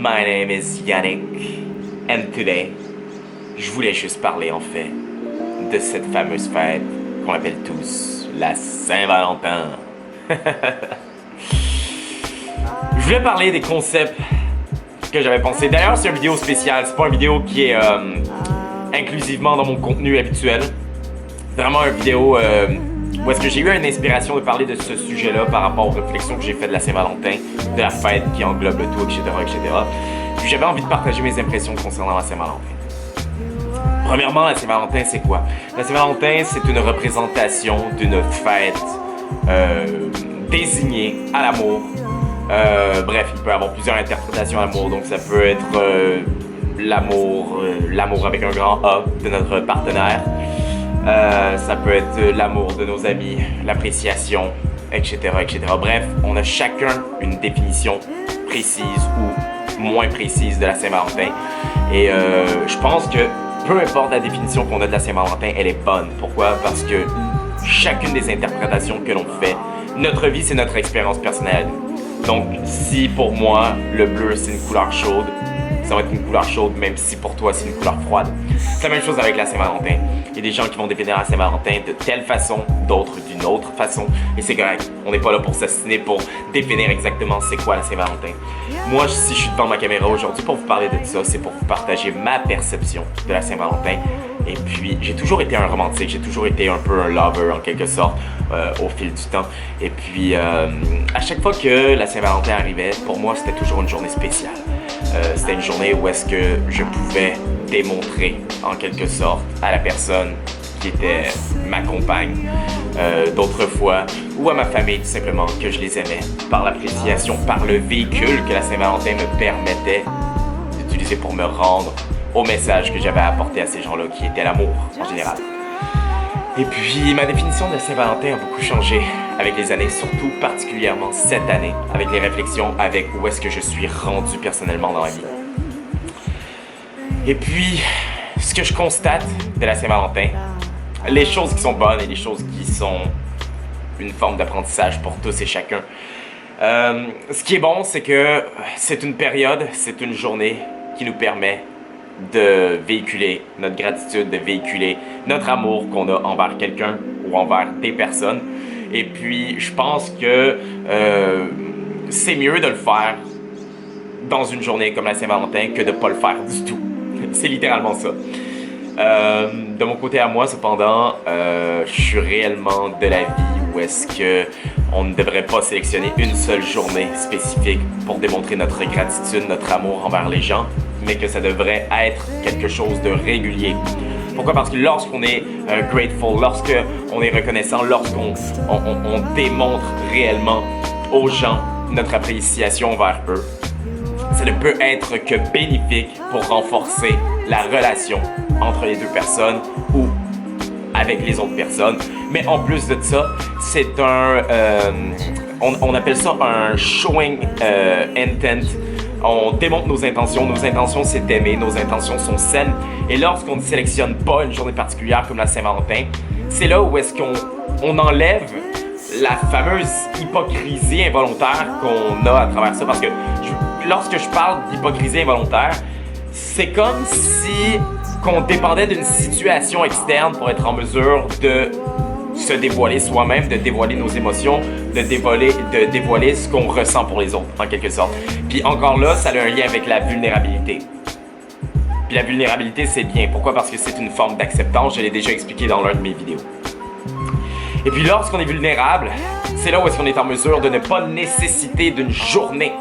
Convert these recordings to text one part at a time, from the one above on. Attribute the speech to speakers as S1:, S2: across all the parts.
S1: My name is Yannick, and today, je voulais juste parler en fait de cette fameuse fête qu'on appelle tous la Saint-Valentin. Je voulais parler des concepts que j'avais pensé. D'ailleurs, c'est une vidéo spéciale, c'est pas une vidéo qui est inclusivement dans mon contenu habituel. C'est vraiment une vidéo où est-ce que j'ai eu une inspiration de parler de ce sujet-là par rapport aux réflexions que j'ai faites de la Saint-Valentin, de la fête qui englobe le tout, etc., etc. Puis j'avais envie de partager mes impressions concernant la Saint-Valentin. Premièrement, la Saint-Valentin, c'est quoi? La Saint-Valentin, c'est une représentation d'une fête désignée à l'amour. Bref, il peut y avoir plusieurs interprétations à l'amour, donc ça peut être l'amour avec un grand A de notre partenaire. Ça peut être l'amour de nos amis, l'appréciation, etc., etc. Bref, on a chacun une définition précise ou moins précise de la Saint-Valentin. Et je pense que peu importe la définition qu'on a de la Saint-Valentin, elle est bonne. Pourquoi? Parce que chacune des interprétations que l'on fait, notre vie, c'est notre expérience personnelle. Donc, si pour moi, le bleu, c'est une couleur chaude, ça va être une couleur chaude, même si pour toi, c'est une couleur froide. C'est la même chose avec la Saint-Valentin. Il y a des gens qui vont définir la Saint-Valentin de telle façon, d'autres d'une autre façon, et c'est correct. On n'est pas là pour s'assiner, pour définir exactement c'est quoi la Saint-Valentin. Moi, si je suis devant ma caméra aujourd'hui pour vous parler de ça, c'est pour vous partager ma perception de la Saint-Valentin. Et puis, j'ai toujours été un romantique, j'ai toujours été un peu un lover en quelque sorte au fil du temps. Et puis, à chaque fois que la Saint-Valentin arrivait, pour moi, c'était toujours une journée spéciale. C'était une journée où est-ce que je pouvais démontrer en quelque sorte à la personne qui était ma compagne d'autrefois ou à ma famille tout simplement que je les aimais par l'appréciation, par le véhicule que la Saint-Valentin me permettait d'utiliser pour me rendre au message que j'avais apporté à ces gens-là qui était l'amour en général. Et puis ma définition de la Saint-Valentin a beaucoup changé avec les années, surtout particulièrement cette année, avec les réflexions, avec où est-ce que je suis rendu personnellement dans la vie. Et puis, ce que je constate de la Saint-Valentin, les choses qui sont bonnes et les choses qui sont une forme d'apprentissage pour tous et chacun. Ce qui est bon, c'est que c'est une période, c'est une journée qui nous permet de véhiculer notre gratitude, de véhiculer notre amour qu'on a envers quelqu'un ou envers des personnes. Et puis, je pense que c'est mieux de le faire dans une journée comme la Saint-Valentin que de ne pas le faire du tout. C'est littéralement ça. De mon côté à moi, cependant, je suis réellement de l'avis où est-ce que on ne devrait pas sélectionner une seule journée spécifique pour démontrer notre gratitude, notre amour envers les gens, mais que ça devrait être quelque chose de régulier. Pourquoi? Parce que lorsqu'on est grateful, lorsqu'on est reconnaissant, lorsqu'on démontre réellement aux gens notre appréciation envers eux, ça ne peut être que bénéfique pour renforcer la relation entre les deux personnes ou avec les autres personnes. Mais en plus de ça, c'est on appelle ça un showing intent. On démontre nos intentions. Nos intentions, c'est d'aimer. Nos intentions sont saines. Et lorsqu'on ne sélectionne pas une journée particulière comme la Saint-Valentin, c'est là où est-ce qu'on enlève la fameuse hypocrisie involontaire qu'on a à travers ça. Parce que lorsque je parle d'hypocrisie involontaire, c'est comme si qu'on dépendait d'une situation externe pour être en mesure de se dévoiler soi-même, de dévoiler nos émotions, de dévoiler ce qu'on ressent pour les autres, en quelque sorte. Puis encore là, ça a un lien avec la vulnérabilité. Puis la vulnérabilité, c'est bien. Pourquoi? Parce que c'est une forme d'acceptance. Je l'ai déjà expliqué dans l'un de mes vidéos. Et puis lorsqu'on est vulnérable, c'est là où est-ce qu'on est en mesure de ne pas nécessiter d'une journée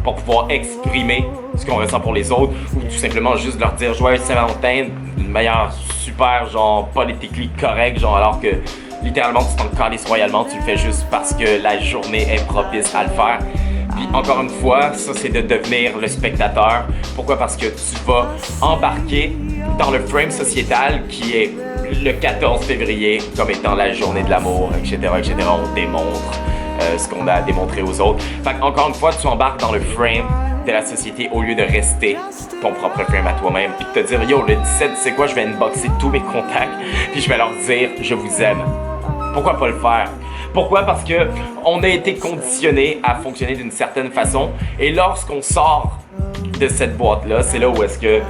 S1: pour pouvoir exprimer ce qu'on ressent pour les autres ou tout simplement juste leur dire joyeux Saint-Valentin d'une manière super genre politiquement correcte, genre alors que littéralement tu t'en calisses royalement, tu le fais juste parce que la journée est propice à le faire. Puis encore une fois, ça c'est de devenir le spectateur. Pourquoi? Parce que tu vas embarquer dans le frame sociétal qui est le 14 février comme étant la journée de l'amour, etc., etc. On démontre ce qu'on a à démontrer aux autres. Fait qu'encore une fois, tu embarques dans le frame de la société au lieu de rester ton propre frame à toi-même puis de te dire yo, le 17, c'est quoi, je vais inboxer tous mes contacts puis je vais leur dire je vous aime. Pourquoi pas le faire? Pourquoi? Parce que on a été conditionné à fonctionner d'une certaine façon et lorsqu'on sort de cette boîte-là, c'est là où est-ce que,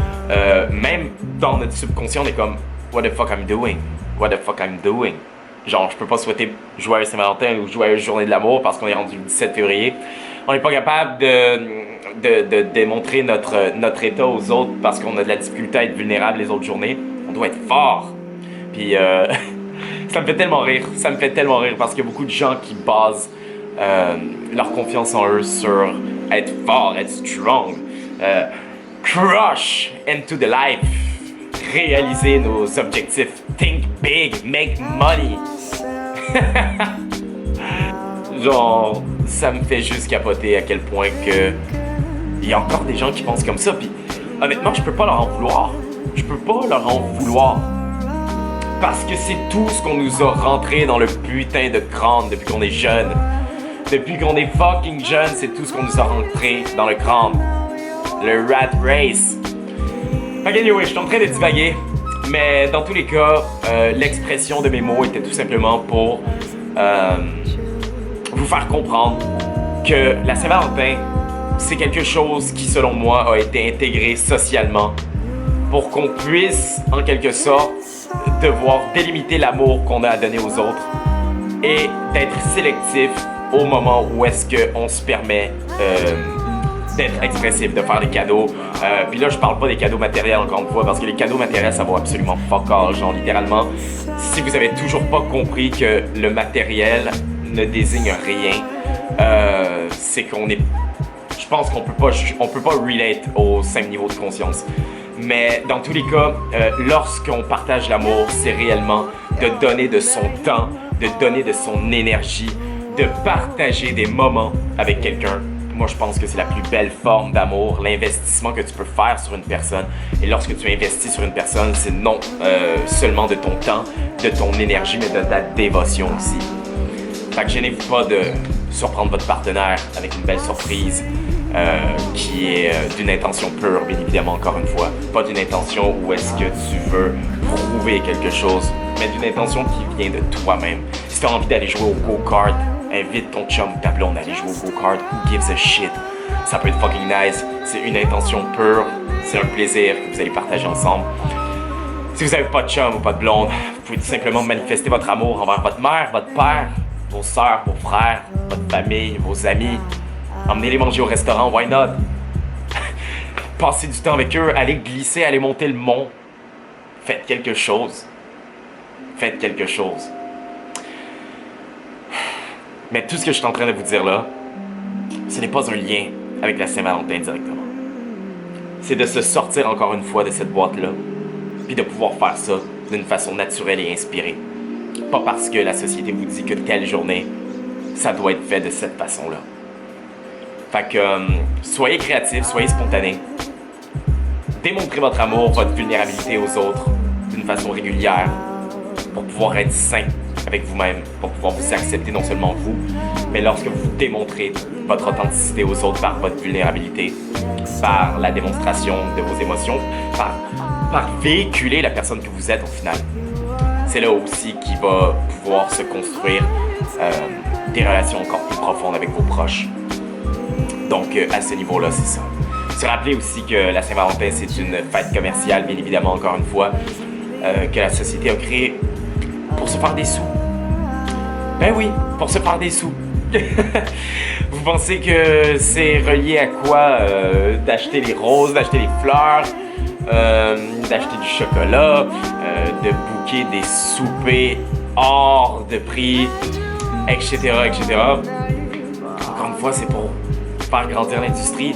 S1: même dans notre subconscient, on est comme « What the fuck I'm doing? What the fuck I'm doing? » Genre, je peux pas souhaiter joyeux Saint-Valentin ou joyeuse journée de l'amour parce qu'on est rendu le 17 février. On n'est pas capable de démontrer notre état aux autres parce qu'on a de la difficulté à être vulnérable les autres journées. On doit être fort. Puis, ça me fait tellement rire. Ça me fait tellement rire parce qu'il y a beaucoup de gens qui basent leur confiance en eux sur être fort, être strong, crush into the life, réaliser nos objectifs, think big, make money. Genre, ça me fait juste capoter à quel point que il y a encore des gens qui pensent comme ça. Puis honnêtement, je peux pas leur en vouloir. Je peux pas leur en vouloir. Parce que c'est tout ce qu'on nous a rentré dans le putain de crâne depuis qu'on est jeune. Depuis qu'on est fucking jeune, c'est tout ce qu'on nous a rentré dans le crâne. Le rat race. Fait que anyway, je suis en train de divaguer. Mais dans tous les cas, l'expression de mes mots était tout simplement pour vous faire comprendre que la Saint-Valentin, c'est quelque chose qui, selon moi, a été intégré socialement pour qu'on puisse, en quelque sorte, devoir délimiter l'amour qu'on a à donner aux autres et d'être sélectif au moment où est-ce qu'on se permet d'être expressif, de faire des cadeaux. Puis là, je parle pas des cadeaux matériels, encore une fois, parce que les cadeaux matériels, ça vaut absolument fuck all. Genre, littéralement, si vous avez toujours pas compris que le matériel ne désigne rien, c'est qu'on est... Je pense qu'on peut pas relate au même niveau de conscience. Mais dans tous les cas, lorsqu'on partage l'amour, c'est réellement de donner de son temps, de donner de son énergie, de partager des moments avec quelqu'un. Moi, je pense que c'est la plus belle forme d'amour, l'investissement que tu peux faire sur une personne. Et lorsque tu investis sur une personne, c'est non seulement de ton temps, de ton énergie, mais de ta dévotion aussi. Fait que gênez-vous pas de surprendre votre partenaire avec une belle surprise qui est d'une intention pure, bien évidemment, encore une fois. Pas d'une intention où est-ce que tu veux prouver quelque chose, mais d'une intention qui vient de toi-même. Si tu as envie d'aller jouer au go-kart, invite ton chum, ta blonde à aller jouer au go-kart. Who gives a shit? Ça peut être fucking nice. C'est une intention pure. C'est un plaisir que vous allez partager ensemble. Si vous n'avez pas de chum ou pas de blonde, vous pouvez tout simplement manifester votre amour envers votre mère, votre père, vos sœurs, vos frères, votre famille, vos amis. Emmenez-les manger au restaurant, why not? Passez du temps avec eux, allez glisser, allez monter le mont. Faites quelque chose. Faites quelque chose. Mais tout ce que je suis en train de vous dire là, ce n'est pas un lien avec la Saint-Valentin directement. C'est de se sortir encore une fois de cette boîte-là, puis de pouvoir faire ça d'une façon naturelle et inspirée. Pas parce que la société vous dit que telle journée, ça doit être fait de cette façon-là. Fait que soyez créatifs, soyez spontanés. Démontrez votre amour, votre vulnérabilité aux autres d'une façon régulière pour pouvoir être sain avec vous-même, pour pouvoir vous accepter non seulement vous, mais lorsque vous démontrez votre authenticité aux autres par votre vulnérabilité, par la démonstration de vos émotions, par véhiculer la personne que vous êtes au final. C'est là aussi qu'il va pouvoir se construire des relations encore plus profondes avec vos proches. Donc, à ce niveau-là, c'est ça. Se rappeler aussi que la Saint-Valentin, c'est une fête commerciale, bien évidemment, encore une fois, que la société a créée pour se faire des sous. Ben oui, pour se faire des sous. Vous pensez que c'est relié à quoi? D'acheter les roses, d'acheter les fleurs, d'acheter du chocolat, de booker des soupers hors de prix, etc., etc. Encore une fois, c'est pour faire grandir l'industrie.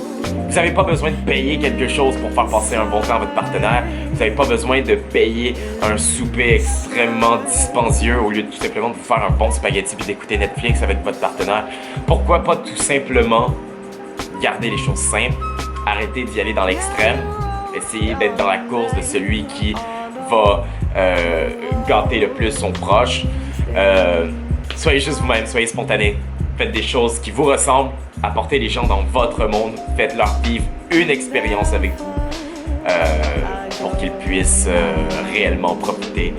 S1: Vous n'avez pas besoin de payer quelque chose pour faire passer un bon temps à votre partenaire. Vous n'avez pas besoin de payer un souper extrêmement dispendieux au lieu de tout simplement de vous faire un bon spaghetti puis d'écouter Netflix avec votre partenaire. Pourquoi pas tout simplement garder les choses simples, arrêter d'y aller dans l'extrême, essayer d'être dans la course de celui qui va gâter le plus son proche. Soyez juste vous-même, soyez spontané. Faites des choses qui vous ressemblent, apportez les gens dans votre monde, faites-leur vivre une expérience avec vous pour qu'ils puissent réellement profiter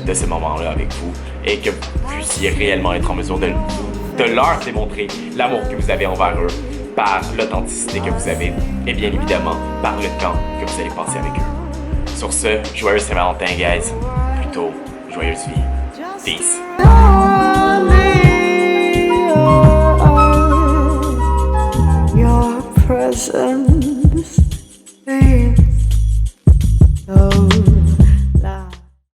S1: de ce moment-là avec vous et que vous puissiez réellement être en mesure de leur démontrer l'amour que vous avez envers eux par l'authenticité que vous avez et bien évidemment par le temps que vous allez passer avec eux. Sur ce, joyeux Saint-Valentin, guys. Plutôt, joyeuse vie. Peace.